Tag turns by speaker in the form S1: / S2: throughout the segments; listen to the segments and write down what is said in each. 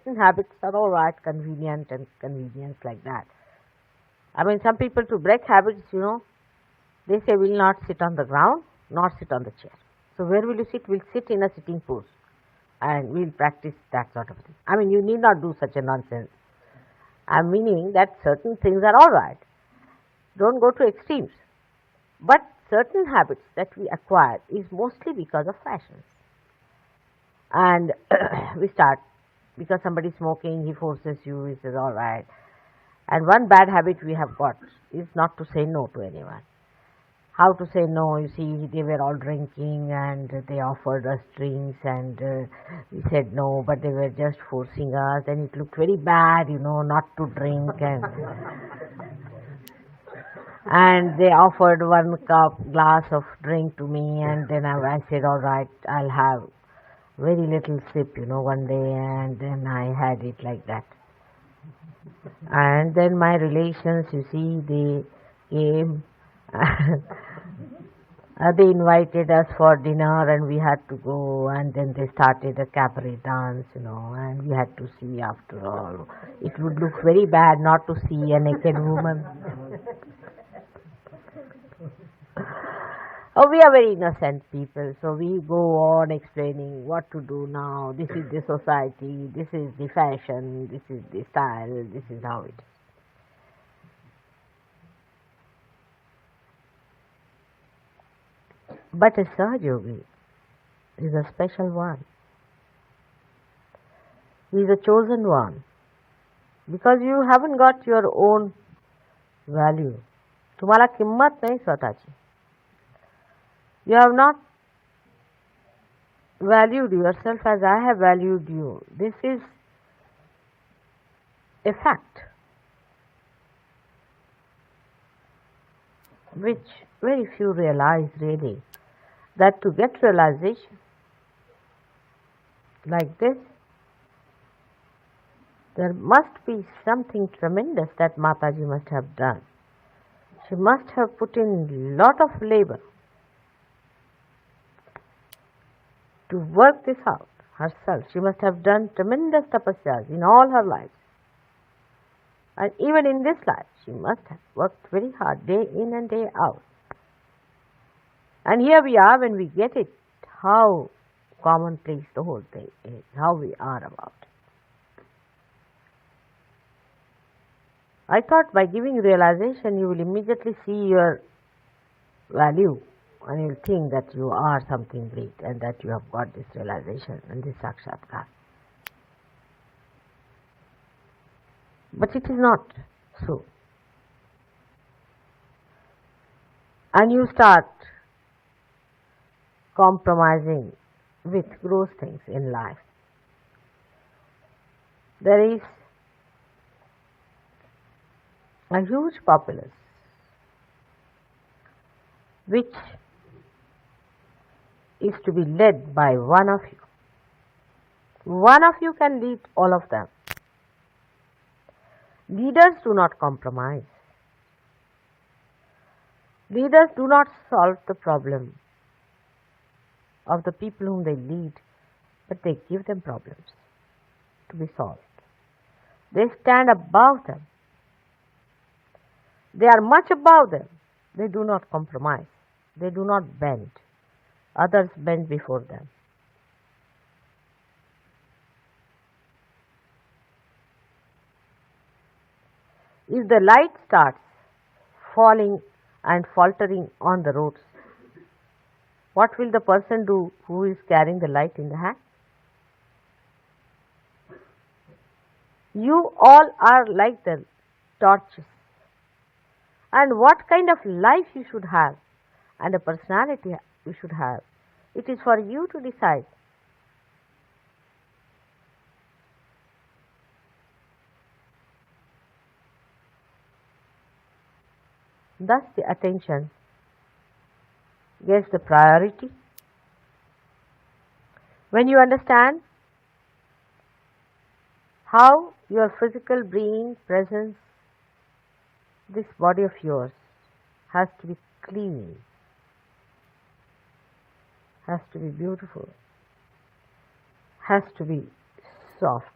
S1: certain habits are all right, convenient and convenience like that. I mean, some people to break habits, they say will not sit on the ground, nor sit on the chair. So where will you sit? We'll sit in a sitting pose and we'll practice that sort of thing. I mean, you need not do such a nonsense. I'm meaning that certain things are all right. Don't go to extremes. But certain habits that we acquire is mostly because of fashions. And we start, because somebody is smoking, he forces you, he says all right. And one bad habit we have got is not to say no to anyone. How to say no? You see, they were all drinking and they offered us drinks and we said no, but they were just forcing us, and it looked very bad, not to drink. And they offered one glass of drink to me, and then I said, all right, I'll have very little sip, one day, and then I had it like that. And then my relations, you see, they came. They invited us for dinner and we had to go, and then they started a cabaret dance, and we had to see after all. It would look very bad not to see a naked woman. Oh, we are very innocent people, so we go on explaining what to do now. This is the society, this is the fashion, this is the style, this is how it is. But a Sahaja Yogi is a special one. He is a chosen one. Because you haven't got your own value. तुम्हाला किंमत नाही स्वतःची. You have not valued yourself as I have valued you. This is a fact which very few realize really, that to get realization like this, there must be something tremendous that Mataji must have done. She must have put in lot of labor to work this out herself. She must have done tremendous tapasyas in all her life. And even in this life, she must have worked very hard, day in and day out. And here we are, when we get it, how commonplace the whole thing is, how we are about it. I thought by giving realization, you will immediately see your value, and you will think that you are something great and that you have got this realization and this sakshatkar. But it is not so. And you start compromising with gross things in life. There is a huge populace which is to be led by one of you. One of you can lead all of them. Leaders do not compromise. Leaders do not solve the problem of the people whom they lead, but they give them problems to be solved. They stand above them. They are much above them. They do not compromise. They do not bend. Others bend before them. If the light starts falling and faltering on the roads, what will the person do who is carrying the light in the hand? You all are like the torches. And what kind of life you should have and a personality you should have, it is for you to decide. Thus the attention gets the priority. When you understand how your physical being, presence, this body of yours has to be clean, has to be beautiful, has to be soft,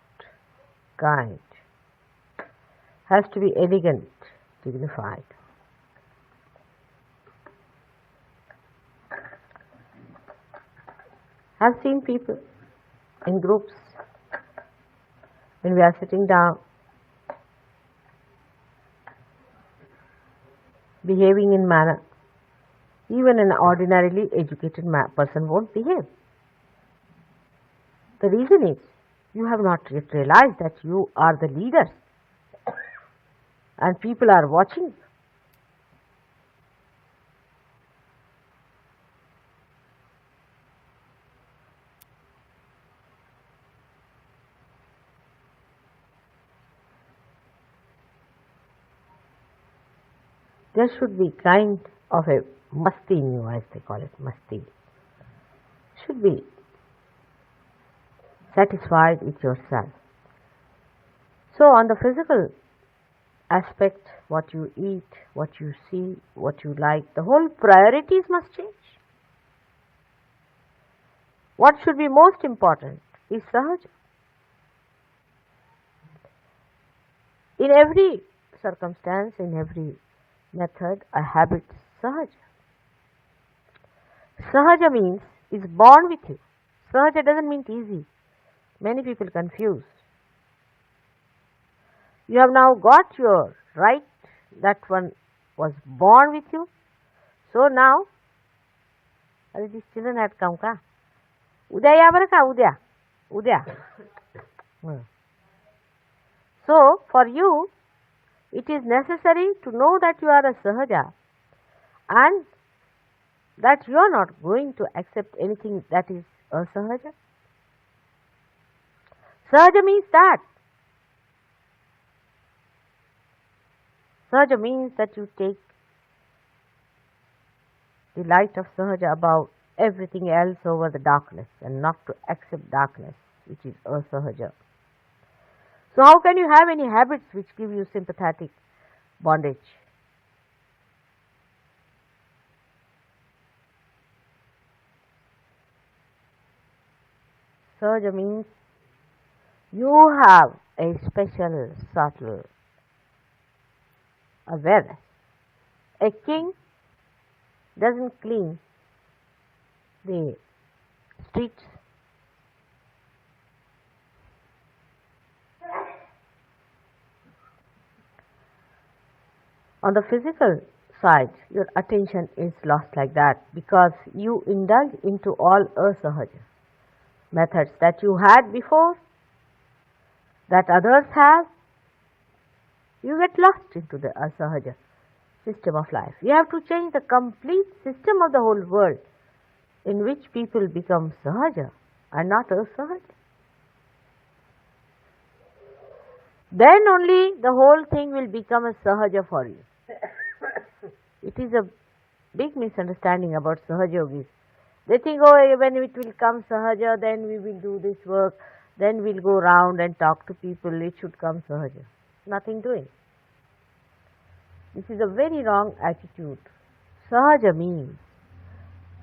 S1: kind, has to be elegant, dignified. I've seen people in groups when we are sitting down behaving in manner even an ordinarily educated person won't behave. The reason is you have not yet realized that you are the leaders and people are watching. There should be kind of a masti in you, as they call it, masti. Should be satisfied with yourself. So on the physical aspect, what you eat, what you see, what you like, the whole priorities must change. What should be most important is sahaja. In every circumstance, in every method, a habit, sahaja. Sahaja means is born with you. Sahaja doesn't mean easy. Many people confuse. You have now got your right, that one was born with you. So now, these children had come ka? Udya ya bara ka? Udya. So, for you, it is necessary to know that you are a sahaja and that you are not going to accept anything that is asahaja. Sahaja means that. Sahaja means that you take the light of sahaja above everything else over the darkness and not to accept darkness, which is asahaja. So how can you have any habits which give you sympathetic bondage? Sahaja means you have a special, subtle awareness. A king doesn't clean the streets. On the physical side, your attention is lost like that because you indulge into all asahaja methods that you had before, that others have. You get lost into the asahaja system of life. You have to change the complete system of the whole world in which people become sahaja and not asahaja. Then only the whole thing will become a sahaja for you. It is a big misunderstanding about sahaja yogis. They think, oh, when it will come sahaja, then we will do this work, then we'll go round and talk to people, it should come sahaja. Nothing doing. This is a very wrong attitude. Sahaja means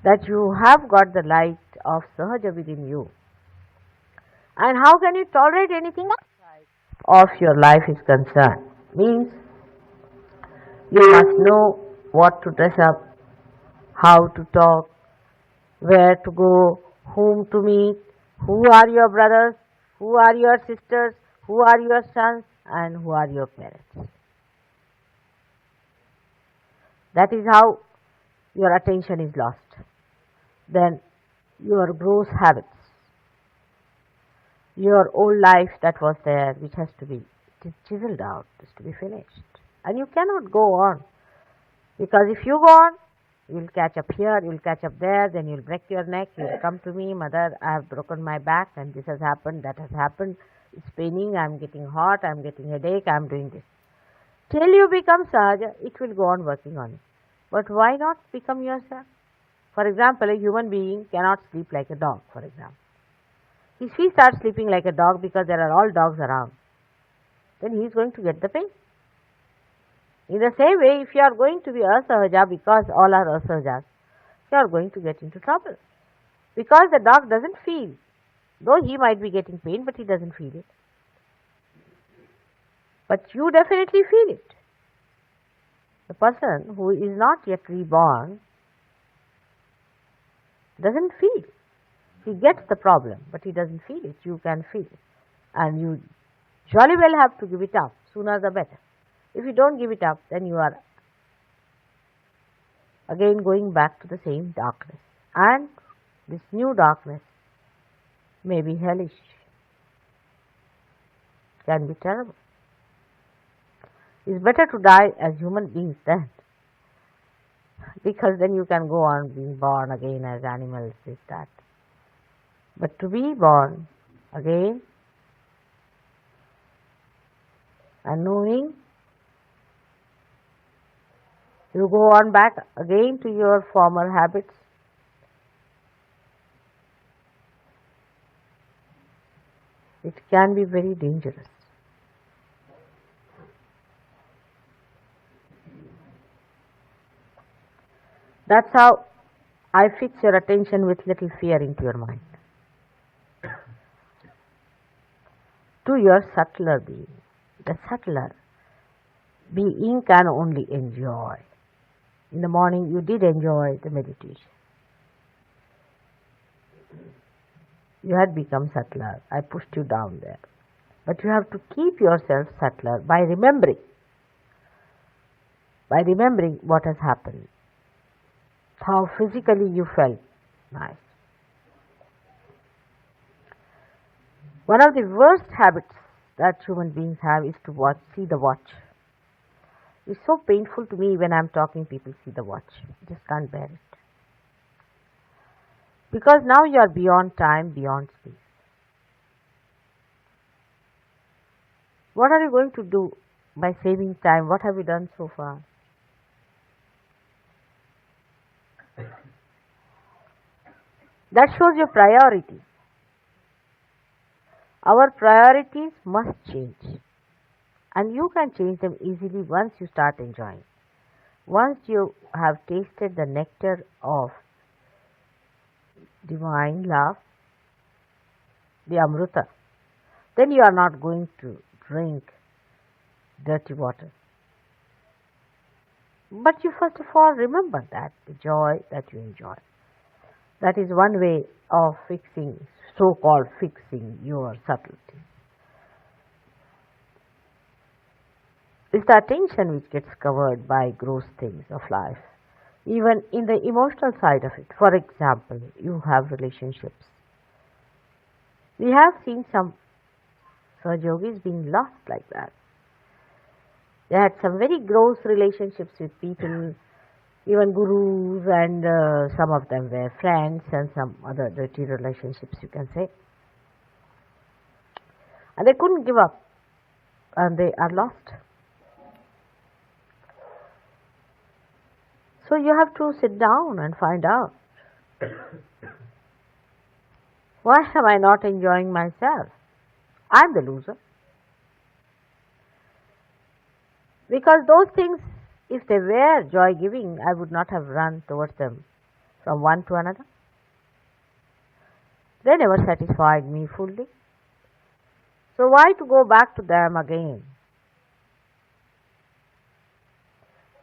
S1: that you have got the light of sahaja within you. And how can you tolerate anything outside of your life is concerned? Means you must know what to dress up, how to talk, where to go, whom to meet, who are your brothers, who are your sisters, who are your sons, and who are your parents. That is how your attention is lost. Then your gross habits, your old life that was there, which has to be chiseled out, has to be finished. And you cannot go on. Because if you go on, you will catch up here, you will catch up there, then you will break your neck, you will come to me, mother, I have broken my back and this has happened, that has happened, it's paining, I am getting hot, I am getting headache, I am doing this. Till you become sahaja, it will go on working on it. But why not become yourself? For example, a human being cannot sleep like a dog, for example. If he starts sleeping like a dog because there are all dogs around, then he is going to get the pain. In the same way, if you are going to be asahaja because all are asahajas, you are going to get into trouble. Because the dog doesn't feel. Though he might be getting pain, but he doesn't feel it. but you definitely feel it. The person who is not yet reborn doesn't feel. He gets the problem, but he doesn't feel it. You can feel it. And you jolly well have to give it up. Sooner the better. If you don't give it up, then you are again going back to the same darkness. And this new darkness may be hellish, can be terrible. It's better to die as human beings then, because then you can go on being born again as animals, this, that. But to be born again and knowing you go on back again to your former habits, it can be very dangerous. That's how I fix your attention with little fear into your mind. To your subtler being. The subtler being can only enjoy. In the morning you did enjoy the meditation. You had become subtler. I pushed you down there. But you have to keep yourself subtler by remembering what has happened, how physically you felt nice. One of the worst habits that human beings have is to see the watch. It's so painful to me when I'm talking, people see the watch. I just can't bear it. Because now you are beyond time, beyond space. What are you going to do by saving time? What have you done so far? That shows your priorities. Our priorities must change. And you can change them easily once you start enjoying. Once you have tasted the nectar of divine love, the Amrita, then you are not going to drink dirty water. But you first of all remember that, the joy that you enjoy. That is one way of fixing, so-called fixing your subtlety. It's the attention which gets covered by gross things of life. Even in the emotional side of it. For example, you have relationships. We have seen some Yogis being lost like that. They had some very gross relationships with people, even gurus, and some of them were friends, and some other dirty relationships, you can say. And they couldn't give up, and they are lost. So you have to sit down and find out, why am I not enjoying myself? I'm the loser. Because those things, if they were joy-giving, I would not have run towards them from one to another. They never satisfied me fully. So why to go back to them again?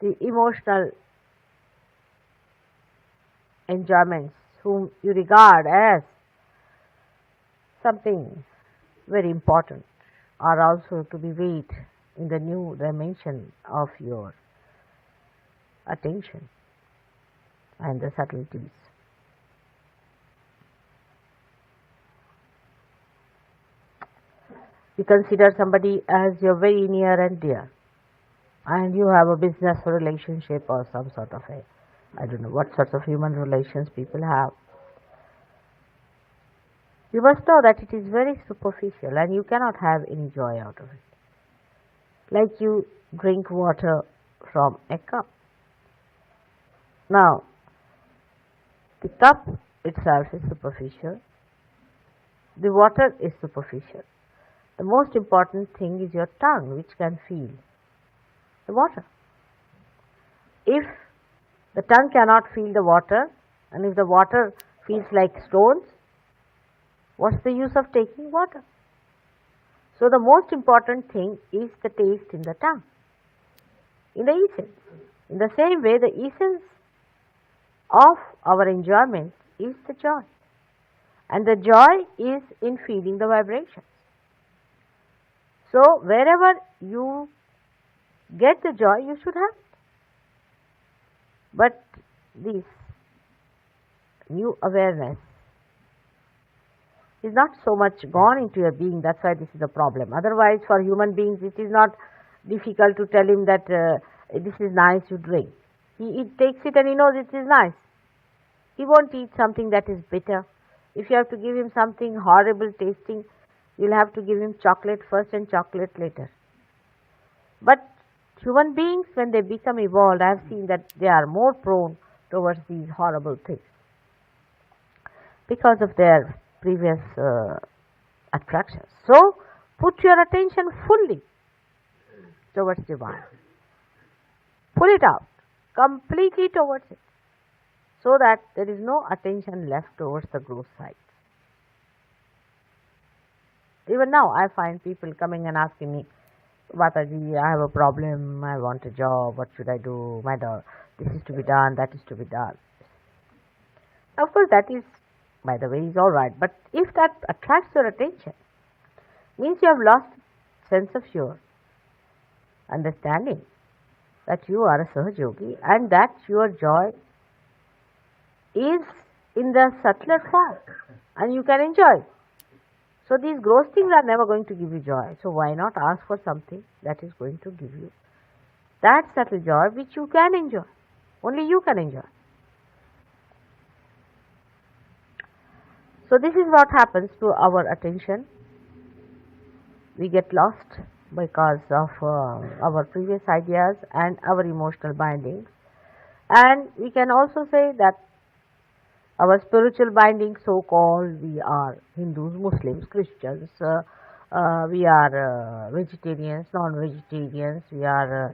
S1: The emotional enjoyments whom you regard as something very important are also to be weighed in the new dimension of your attention and the subtleties. You consider somebody as your very near and dear, and you have a business relationship or some sort of I don't know what sorts of human relations people have. You must know that it is very superficial and you cannot have any joy out of it. Like you drink water from a cup. Now, the cup itself is superficial. The water is superficial. The most important thing is your tongue, which can feel the water. If the tongue cannot feel the water, and if the water feels like stones, what's the use of taking water? So the most important thing is the taste in the tongue, in the essence. In the same way, the essence of our enjoyment is the joy, and the joy is in feeling the vibrations. So wherever you get the joy, you should have it. But this new awareness is not so much gone into your being. That's why this is a problem. Otherwise, for human beings, it is not difficult to tell him that this is nice, you drink. He takes it and he knows it is nice. He won't eat something that is bitter. If you have to give him something horrible tasting, you'll have to give him chocolate first and chocolate later. But human beings, when they become evolved, I have seen that they are more prone towards these horrible things because of their previous attractions. So, put your attention fully towards divine. Pull it out completely towards it, so that there is no attention left towards the gross side. Even now, I find people coming and asking me, Mataji, I have a problem, I want a job, what should I do? My daughter, this is to be done, that is to be done. Of course, that is, by the way, is all right. But if that attracts your attention, means you have lost sense of your understanding that you are a Sahajogi and that your joy is in the subtler form and you can enjoy. So these gross things are never going to give you joy. So why not ask for something that is going to give you that subtle joy which you can enjoy. Only you can enjoy. So this is what happens to our attention. We get lost because of our previous ideas and our emotional bindings. And we can also say that our spiritual bindings, so-called, we are Hindus, Muslims, Christians, we are vegetarians, non-vegetarians, we are,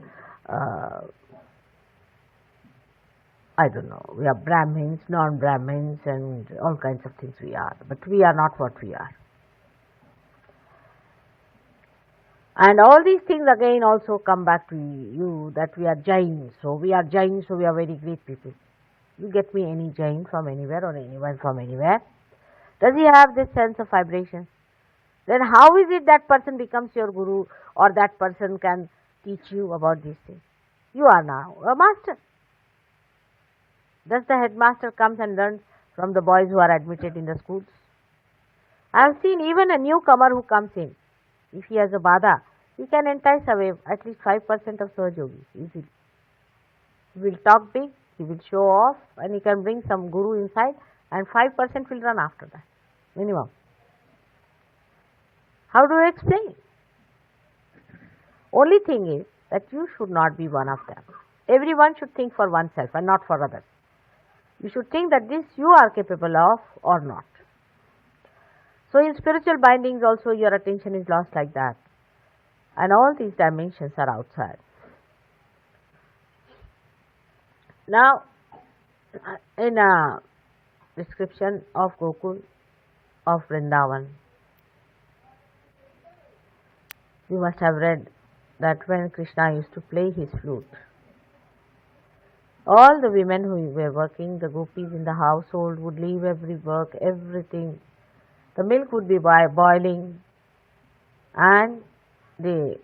S1: I don't know, we are Brahmins, non-Brahmins and all kinds of things we are. But we are not what we are. And all these things again also come back to you that we are Jains. So we are Jains, so we are very great people. You get me any Jain from anywhere or anyone from anywhere. Does he have this sense of vibration? Then how is it that person becomes your guru or that person can teach you about these things? You are now a master. Does the headmaster comes and learns from the boys who are admitted in the schools? I have seen even a newcomer who comes in. If he has a bada, he can entice away at least 5% of Sahajogis easily. He will talk big, he will show off, and he can bring some guru inside, and 5% will run after that, minimum. How do you explain? Only thing is that you should not be one of them. Everyone should think for oneself and not for others. You should think that this you are capable of or not. So in spiritual bindings also your attention is lost like that. And all these dimensions are outside. Now, in a description of Gokul, of Vrindavan, you must have read that when Krishna used to play his flute, all the women who were working, the gopis in the household would leave every work, everything. The milk would be boiling and the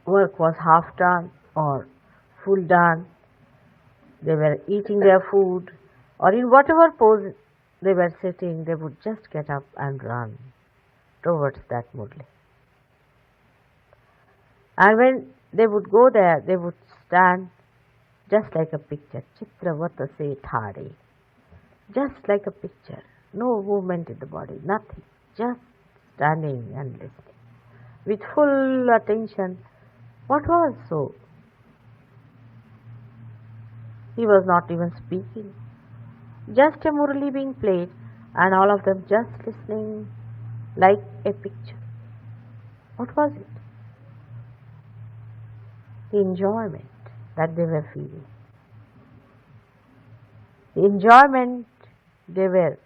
S1: work was half done or full done. They were eating their food or in whatever pose they were sitting, they would just get up and run towards that mudli. And when they would go there, they would stand just like a picture, Chitravata se thare, just like a picture, no movement in the body, nothing, just standing and listening with full attention. What was so? He was not even speaking, just a murali being played and all of them just listening like a picture. What was it? The enjoyment that they were feeling. The enjoyment they were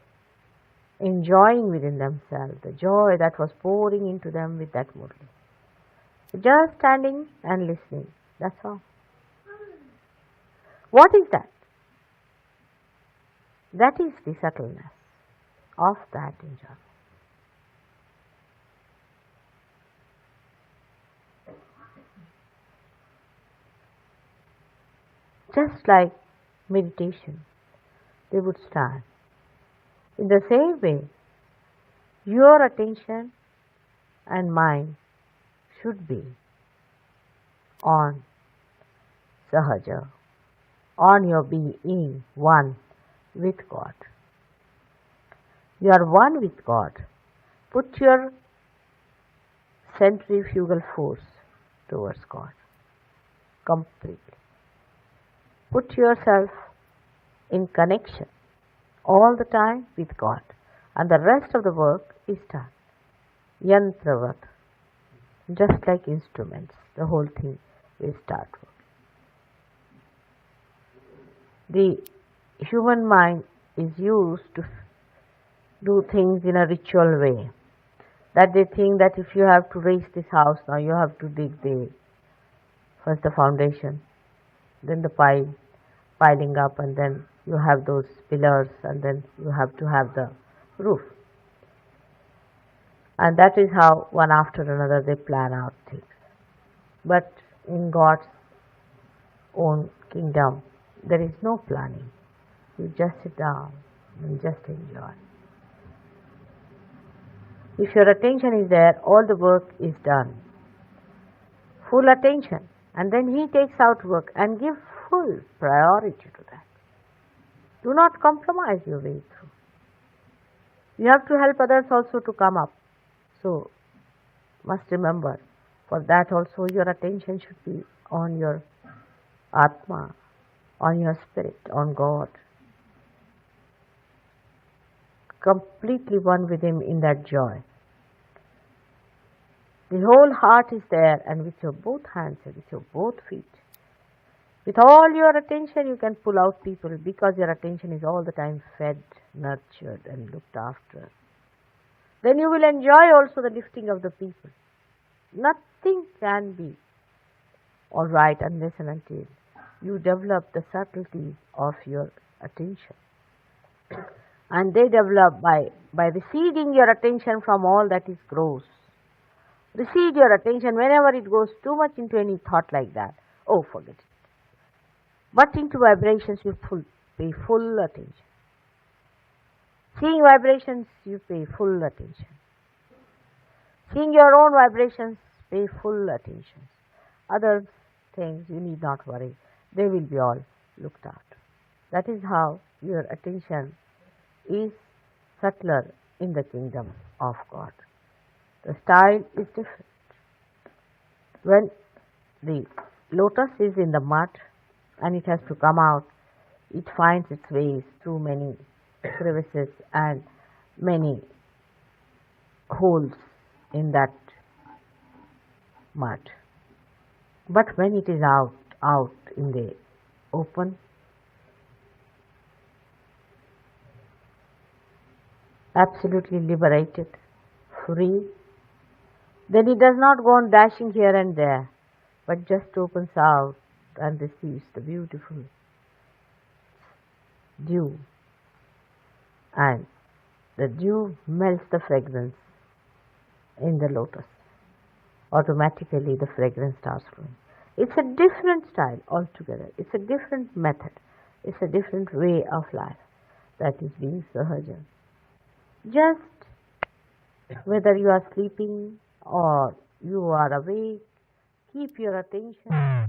S1: enjoying within themselves the joy that was pouring into them with that murli. Just standing and listening, that's all. What is that? That is the subtleness of that enjoyment. Just like meditation, they would stand. In the same way, your attention and mind should be on Sahaja, on your being one with God. You are one with God. Put your centrifugal force towards God completely. Put yourself in connection all the time with God, and the rest of the work is done. Yantravat, just like instruments, the whole thing will start. The human mind is used to do things in a ritual way, that they think that if you have to raise this house, now you have to dig first the foundation, then the piling up, and then you have those pillars, and then you have to have the roof. And that is how one after another they plan out things. But in God's own kingdom, there is no planning. You just sit down and just enjoy. If your attention is there, all the work is done. Full attention. And then he takes out work and give full priority to that. Do not compromise your way through. You have to help others also to come up. So, must remember, for that also your attention should be on your Atma, on your spirit, on God. Completely one with Him in that joy. The whole heart is there, and with your both hands and with your both feet, with all your attention you can pull out people, because your attention is all the time fed, nurtured and looked after. Then you will enjoy also the lifting of the people. Nothing can be all right unless and until you develop the subtleties of your attention. And they develop by receding your attention from all that is gross. Recede your attention whenever it goes too much into any thought like that. Oh, forget it. But into vibrations you pay full attention. Seeing vibrations, you pay full attention. Seeing your own vibrations, pay full attention. Other things you need not worry. They will be all looked after. That is how your attention is subtler in the kingdom of God. The style is different. When the lotus is in the mud and it has to come out, it finds its ways through many crevices and many holes in that mud. But when it is out in the open, absolutely liberated, free, then it does not go on dashing here and there, but just opens out and receives the beautiful dew. And the dew melts the fragrance in the lotus. Automatically the fragrance starts flowing. It's a different style altogether. It's a different method. It's a different way of life that is being sahaja. Just whether you are sleeping or you are awake, keep your attention